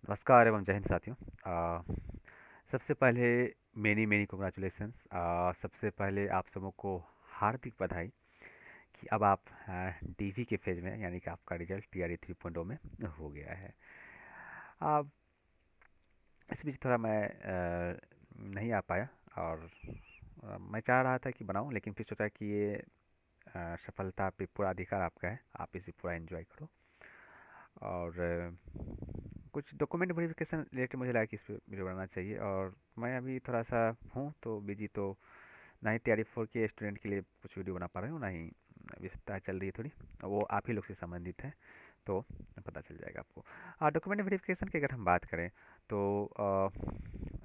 नमस्कार एवं जय हिंद साथियों। सबसे पहले मेनी मेनी कॉन्ग्रेचुलेसन्स। सबसे पहले आप सबों को हार्दिक बधाई कि अब आप डीवी के फेज में, यानी कि आपका रिजल्ट टीआरई 3.0 में हो गया है। अब इस बीच थोड़ा मैं नहीं आ पाया, और मैं चाह रहा था कि बनाऊं, लेकिन फिर सोचा कि ये सफलता पे पूरा अधिकार आपका है, आप इसे पूरा एंजॉय करो। और कुछ डॉक्यूमेंट वेरिफिकेशन रिलेटेड मुझे लगा कि इस पर वीडियो बनाना चाहिए, और मैं अभी थोड़ा सा हूँ तो बिजी, तो ना ही टीआरई 4 के स्टूडेंट के लिए कुछ वीडियो बना पा रहा हूँ, ना ही विस्तार चल रही है थोड़ी, वो आप ही लोग से संबंधित है, तो पता चल जाएगा आपको। डॉक्यूमेंट वेरिफिकेशन की अगर हम बात करें तो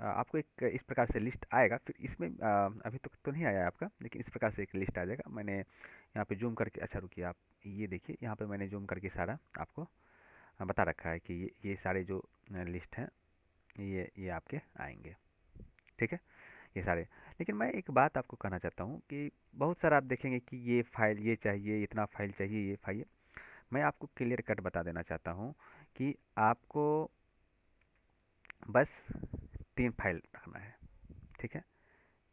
आपको एक इस प्रकार से लिस्ट आएगा। फिर इसमें अभी तक तो नहीं आया है आपका, लेकिन इस प्रकार से एक लिस्ट आ जाएगा। मैंने यहाँ पे जूम करके, अच्छा रुकिए, आप ये देखिए, यहाँ पे मैंने जूम करके सारा आपको बता रखा है कि ये सारे जो लिस्ट हैं, ये आपके आएंगे। ठीक है, ये सारे। लेकिन मैं एक बात आपको कहना चाहता हूँ कि बहुत सारा आप देखेंगे कि ये फाइल ये चाहिए, इतना फाइल चाहिए, ये फाइल। मैं आपको क्लियर कट बता देना चाहता हूँ कि आपको बस 3 फाइल रखना है। ठीक है,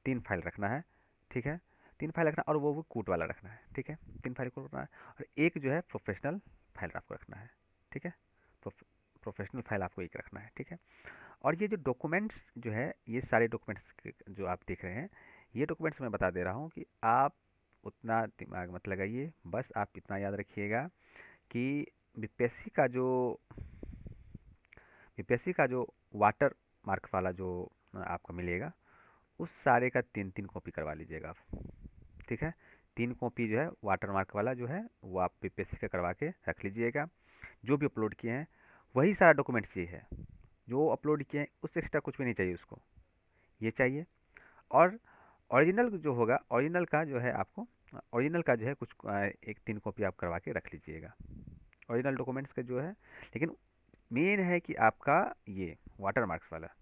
3 फाइल रखना है। ठीक है, 3 फाइल रखना, और वो कूट वाला रखना है। ठीक है, 3 फाइल को रखना है, और एक जो है प्रोफेशनल फाइल आपको रखना है। ठीक है, प्रोफेशनल फाइल आपको एक रखना है। ठीक है, और ये जो डॉक्यूमेंट्स जो है, ये सारे डॉक्यूमेंट्स जो आप देख रहे हैं, ये डॉक्यूमेंट्स मैं बता दे रहा हूँ कि आप उतना दिमाग मत लगाइए। बस आप इतना याद रखिएगा कि बीपीएससी का जो बीपीएससी का जो वाटर मार्क वाला जो आपको मिलेगा, उस सारे का 3-3 कॉपी करवा लीजिएगा आप। ठीक है, 3 कॉपी जो है वाटर मार्क वाला जो है, वो आप बीपीएससी का करवा के रख लीजिएगा। जो भी अपलोड किए हैं वही सारा डॉक्यूमेंट चाहिए है, जो अपलोड किए हैं उससे एक्स्ट्रा कुछ भी नहीं चाहिए उसको, ये चाहिए। और ओरिजिनल जो होगा, ओरिजिनल का जो है आपको, ओरिजिनल का जो है कुछ एक 3 कॉपी आप करवा के रख लीजिएगा, ओरिजिनल डॉक्यूमेंट्स का जो है। लेकिन मेन है कि आपका ये वाटर मार्क्स वाला,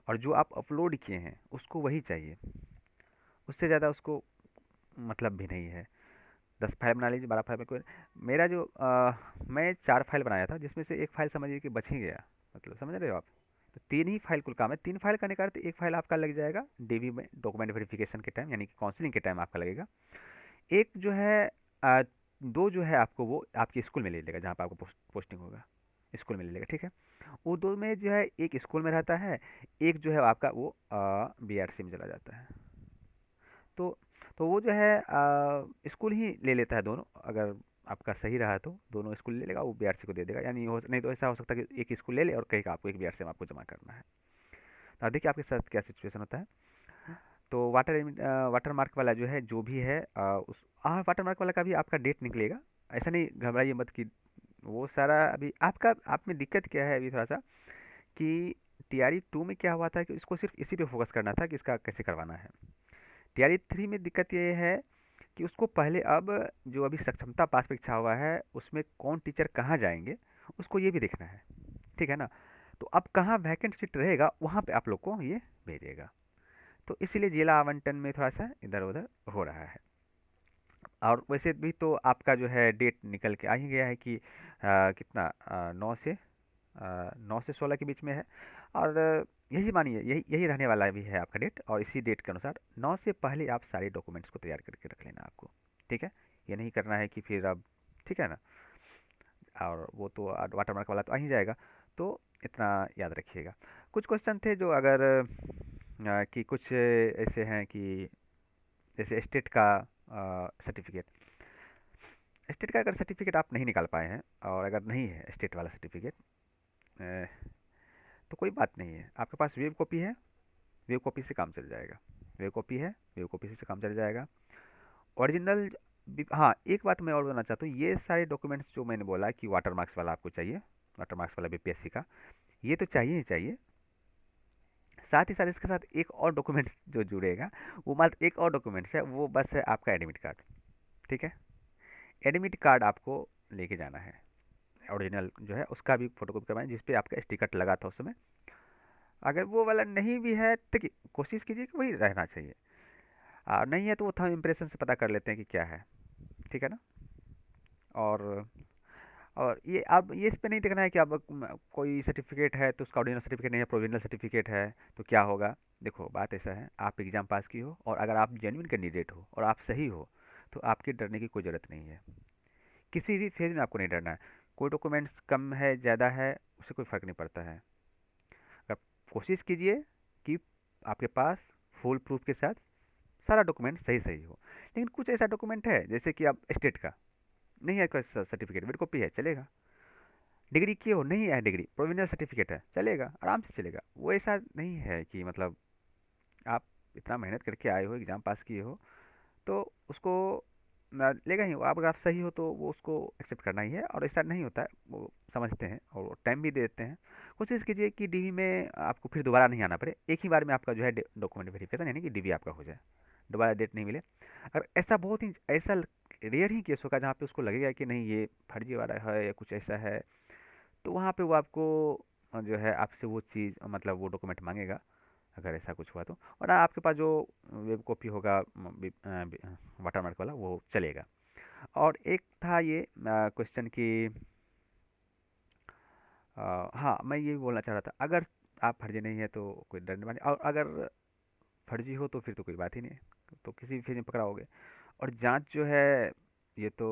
और जो आप अपलोड किए हैं उसको वही चाहिए, उससे ज़्यादा उसको मतलब भी नहीं है। 10 फाइल बना लीजिए, 12 फाइल में कोई। मेरा जो मैं 4 फाइल बनाया था, जिसमें से एक फाइल समझिए कि बच ही गया, मतलब समझ रहे हो आप। तो 3 ही फाइल कुल काम है। 3 फाइल करने का अर्थ एक फाइल आपका लग जाएगा डीवी में डॉक्यूमेंट वेरिफिकेशन के टाइम, यानी कि काउंसलिंग के टाइम आपका लगेगा। एक जो है अ, दो जो है आपको वो आपके स्कूल में ले लेगा, जहाँ पर आपको पोस्टिंग होगा, स्कूल में ले लेगा। ठीक है, वो दो में जो है एक स्कूल में रहता है, एक जो है आपका वो बीआरसी में चला जाता है। तो तो वो जो है स्कूल ही ले लेता है दोनों। अगर आपका सही रहा तो दोनों स्कूल ले लेगा, वो बीआरसी को दे देगा। यानी नहीं तो ऐसा हो सकता है कि एक स्कूल ले ले और कहेगा आपको एक बीआरसी में आपको जमा करना है। तो आप देखिए आपके साथ क्या सिचुएशन होता है। तो वाटर मार्क वाला जो है, जो भी है उस वाटर मार्क वाला का भी आपका डेट निकलेगा। ऐसा नहीं, घबराइए मत कि वो सारा अभी आपका, आप में दिक्कत क्या है अभी थोड़ा सा, कि टीआरई 2 में क्या हुआ था कि इसको सिर्फ इसी पे फोकस करना था कि इसका कैसे करवाना है। टीआरई 3 में दिक्कत ये है कि उसको पहले, अब जो अभी सक्षमता पास परीक्षा हुआ है उसमें कौन टीचर कहाँ जाएंगे, उसको ये भी देखना है। ठीक है ना, तो अब कहाँ वैकेंट सीट रहेगा वहाँ पे आप लोग को ये भेजेगा। तो इसीलिए जिला आवंटन में थोड़ा सा इधर उधर हो रहा है। और वैसे भी तो आपका जो है डेट निकल के आ ही गया है कि कितना 9 से 16 के बीच में है। और यही मानिए, यही यही रहने वाला भी है आपका डेट, और इसी डेट के अनुसार 9 से पहले आप सारे डॉक्यूमेंट्स को तैयार करके रख लेना आपको। ठीक है, ये नहीं करना है कि फिर अब, ठीक है ना। और वो तो वाटरमार्क वाला तो आ ही जाएगा, तो इतना याद रखिएगा। कुछ क्वेश्चन थे जो अगर कि कुछ ऐसे हैं कि जैसे स्टेट का सर्टिफिकेट, स्टेट का अगर सर्टिफिकेट आप नहीं निकाल पाए हैं, और अगर नहीं है स्टेट वाला सर्टिफिकेट, तो कोई बात नहीं है, आपके पास वेब कॉपी है, वेब कॉपी से काम चल जाएगा। वेब कॉपी है, वेब कॉपी से काम चल जाएगा। ओरिजिनल हाँ, एक बात मैं और बताना चाहता हूँ, ये सारे डॉक्यूमेंट्स जो मैंने बोला कि वाटर मार्क्स वाला आपको चाहिए, वाटर मार्क्स वाला बीपीएससी का, ये तो चाहिए ही चाहिए। साथ ही साथ इसके साथ एक और डॉक्यूमेंट्स जो जुड़ेगा, वो मात्र एक और डॉक्यूमेंट्स है, वो बस है आपका एडमिट कार्ड। ठीक है, एडमिट कार्ड आपको लेके जाना है। ओरिजिनल जो है उसका भी फोटोकॉपी करवाएं, जिसपे आपका स्टिकर लगा था उस समय। अगर वो वाला नहीं भी है, देखिए कोशिश कीजिए कि वही रहना चाहिए। नहीं है तो वो थंब इम्प्रेशन से पता कर लेते हैं कि क्या है। ठीक है ना। और और ये आप ये इस पे नहीं देखना है कि अब कोई सर्टिफिकेट है तो उसका ओरिजिनल सर्टिफिकेट नहीं है, प्रोविजनल सर्टिफिकेट है तो क्या होगा। देखो बात ऐसा है, आप एग्ज़ाम पास की हो और अगर आप जेन्युइन कैंडिडेट हो और आप सही हो तो आपके डरने की कोई ज़रूरत नहीं है। किसी भी फेज़ में आपको नहीं डरना है। कोई डॉक्यूमेंट्स कम है ज़्यादा है उससे कोई फ़र्क नहीं पड़ता है। आप कोशिश कीजिए कि आपके पास फुल प्रूफ के साथ सारा डॉक्यूमेंट सही सही हो। लेकिन कुछ ऐसा डॉक्यूमेंट है जैसे कि आप स्टेट का नहीं है, कोई सर्टिफिकेट वेट कॉपी है चलेगा। डिग्री की हो नहीं है, डिग्री प्रोविजनल सर्टिफिकेट है चलेगा, आराम से चलेगा। वो ऐसा नहीं है कि मतलब आप इतना मेहनत करके आए हो एग्ज़ाम पास किए हो तो उसको ना लेगा ही वो। आप अगर आप सही हो तो वो उसको एक्सेप्ट करना ही है, और ऐसा नहीं होता है, वो समझते हैं और टाइम भी दे देते हैं। कोशिश कीजिए कि डीवी में आपको फिर दोबारा नहीं आना पड़े, एक ही बार में आपका जो है डॉक्यूमेंट वेरिफिकेशन यानी कि डीवी आपका हो जाए, दोबारा डेट नहीं मिले। अगर ऐसा बहुत ही ऐसा रेयर ही केस होगा जहाँ पे उसको लगेगा कि नहीं ये फर्जी वाला है या कुछ ऐसा है, तो वहाँ पे वो आपको जो है आपसे वो चीज़ मतलब वो डॉक्यूमेंट मांगेगा, अगर ऐसा कुछ हुआ तो। और आपके पास जो वेब कॉपी होगा वाटरमार्क वाला वो चलेगा। और एक था ये क्वेश्चन कि हाँ मैं ये भी बोलना चाह रहा था, अगर आप फर्जी नहीं है तो कोई डरने वाली, और अगर फर्जी हो तो फिर तो कोई बात ही नहीं है, तो किसी भी फेज में पकड़ाओगे। और जांच जो है ये तो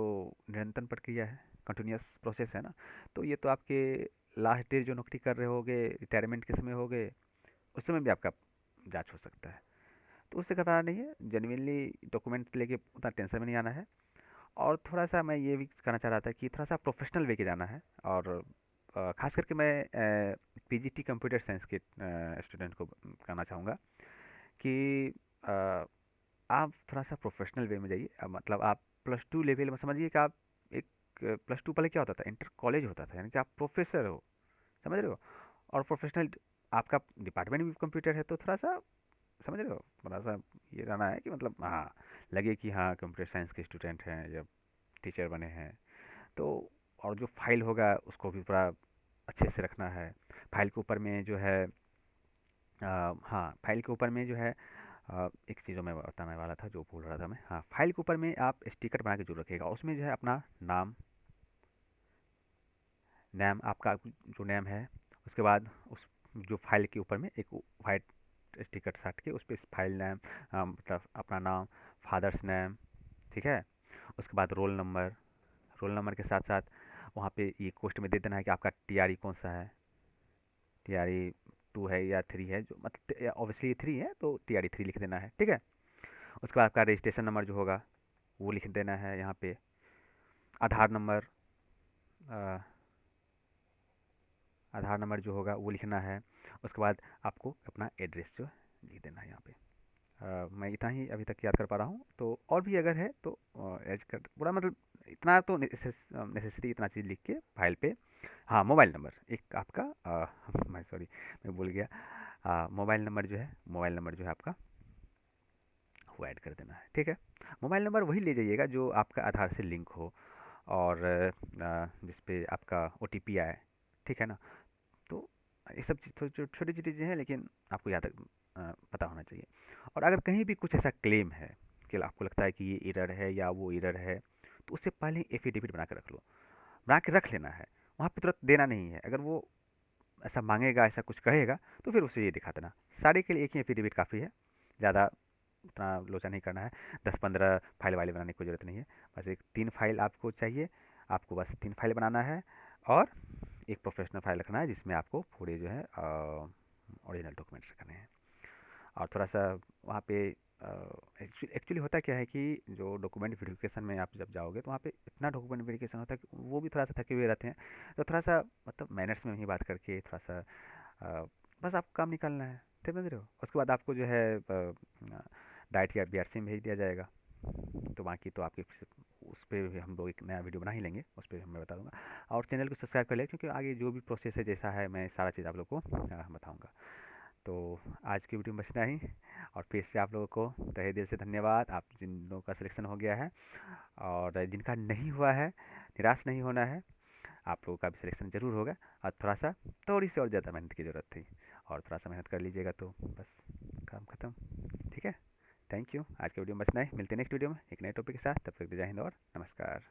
निरंतर प्रक्रिया है, कंटिन्यूअस प्रोसेस है ना। तो ये तो आपके लास्ट डेट जो नौकरी कर रहे होगे, रिटायरमेंट के समय होगे, उस समय भी आपका जांच हो सकता है। तो उससे घबराना नहीं है, जेन्युइनली डॉक्यूमेंट लेके उतना टेंशन में नहीं आना है। और थोड़ा सा मैं ये भी कहना चाह रहा था कि थोड़ा सा प्रोफेशनल वे के जाना है। और खास करके मैं पीजीटी कंप्यूटर साइंस के स्टूडेंट को कहना चाहूँगा कि अ, आप थोड़ा सा प्रोफेशनल वे में जाइए। मतलब आप प्लस टू लेवल में समझिए कि आप एक प्लस टू पहले क्या होता था, इंटर कॉलेज होता था, यानी कि आप प्रोफेसर हो, समझ रहे हो। और प्रोफेशनल आपका डिपार्टमेंट भी कंप्यूटर है, तो थोड़ा सा समझ रहे हो, थोड़ा सा ये रहना है कि मतलब हाँ लगे कि हाँ कंप्यूटर साइंस के स्टूडेंट हैं या टीचर बने हैं। तो और जो फाइल होगा उसको भी पूरा अच्छे से रखना है। फाइल के ऊपर में जो है हाँ फाइल के ऊपर में जो है एक चीज़ जो मैं बताने वाला था जो भूल रहा था मैं, हाँ फाइल के ऊपर में आप स्टिकर बना के जरूर रखिएगा। उसमें जो है अपना नाम, नेम आपका जो नेम है, उसके बाद उस जो फाइल के ऊपर में एक वाइट स्टिकर साट के उस पर फाइल नेम, मतलब अपना नाम, फादर्स नेम, ठीक है। उसके बाद रोल नंबर, रोल नंबर के साथ साथ वहाँ पे ये पोस्ट में दे देना है कि आपका टीआरई कौन सा है, टीआरई 2 है या 3 है, जो मतलब ऑब्वियसली 3 है तो टीआरई 3 लिख देना है, ठीक है। उसके बाद आपका रजिस्ट्रेशन नंबर जो होगा वो लिख देना है यहाँ पे। आधार नंबर, अ, आधार नंबर जो होगा वो लिखना है। उसके बाद आपको अपना एड्रेस जो है लिख देना है यहाँ पे। मैं इतना ही अभी तक याद कर पा रहा हूँ, तो और भी अगर है तो एज कर पूरा मतलब इतना तो नेसेसरी इतना चीज़ लिख के फाइल पे। हाँ मोबाइल नंबर एक आपका मैं सॉरी मैं भूल गया, मोबाइल नंबर जो है, मोबाइल नंबर जो है आपका वो ऐड कर देना है, ठीक है। मोबाइल नंबर वही ले जाइएगा जो आपका आधार से लिंक हो और जिस पे आपका ओटीपी आए, ठीक है ना। तो ये सब चीज़ छोटी छोटी चीज़ें हैं लेकिन आपको याद पता होना चाहिए। और अगर कहीं भी कुछ ऐसा क्लेम है कि आपको लगता है कि ये एरर है या वो एरर है, तो उससे पहले एफिडेविट बना के रख लो, बना के रख लेना है। वहाँ पे तुरंत देना नहीं है, अगर वो ऐसा मांगेगा ऐसा कुछ कहेगा तो फिर उसे ये दिखा देना। सारे के लिए एक ही एफिडेविट काफ़ी है, ज़्यादा उतना लोचा नहीं करना है। 10-15 फाइल वाइल बनाने की ज़रूरत नहीं है। बस एक 3 फाइल आपको चाहिए, आपको बस 3 फाइल बनाना है। और एक प्रोफेशनल फाइल रखना है जिसमें आपको पूरे जो है ओरिजिनल डॉक्यूमेंट्स रखने हैं। और थोड़ा सा वहाँ पे एक्चुअली होता क्या है कि जो डॉक्यूमेंट वेरिफिकेशन में आप जब जाओगे तो वहाँ पे इतना डॉक्यूमेंट वेरिफिकेशन होता है कि वो भी थोड़ा सा थके हुए रहते हैं। तो थोड़ा सा मतलब मैनर्स में ही बात करके थोड़ा सा बस आपको काम निकालना है, समझ रहे हो। उसके बाद आपको जो है डाइट या बीआरसी में भेज दिया जाएगा। तो बाकी तो आपके उस पर भी हम लोग एक नया वीडियो बना ही लेंगे, उस पर मैं बता दूंगा। और चैनल को सब्सक्राइब कर ले, क्योंकि आगे जो भी प्रोसेस है जैसा है मैं सारा चीज़ आप लोग को बताऊंगा। तो आज की वीडियो में बस इतना ही। और फिर से आप लोगों को तहे दिल से धन्यवाद, आप जिन लोगों का सिलेक्शन हो गया है और जिनका नहीं हुआ है निराश नहीं होना है, आप लोगों का भी सिलेक्शन ज़रूर होगा। और थोड़ा सा थोड़ी सी और ज़्यादा मेहनत की ज़रूरत थी, और थोड़ा सा मेहनत कर लीजिएगा तो बस काम खत्म, ठीक है। Thank you. आज के वीडियो में बस इतना ही, मिलते हैं नेक्स्ट वीडियो में एक नए टॉपिक के साथ। तब तक जय हिंद और नमस्कार।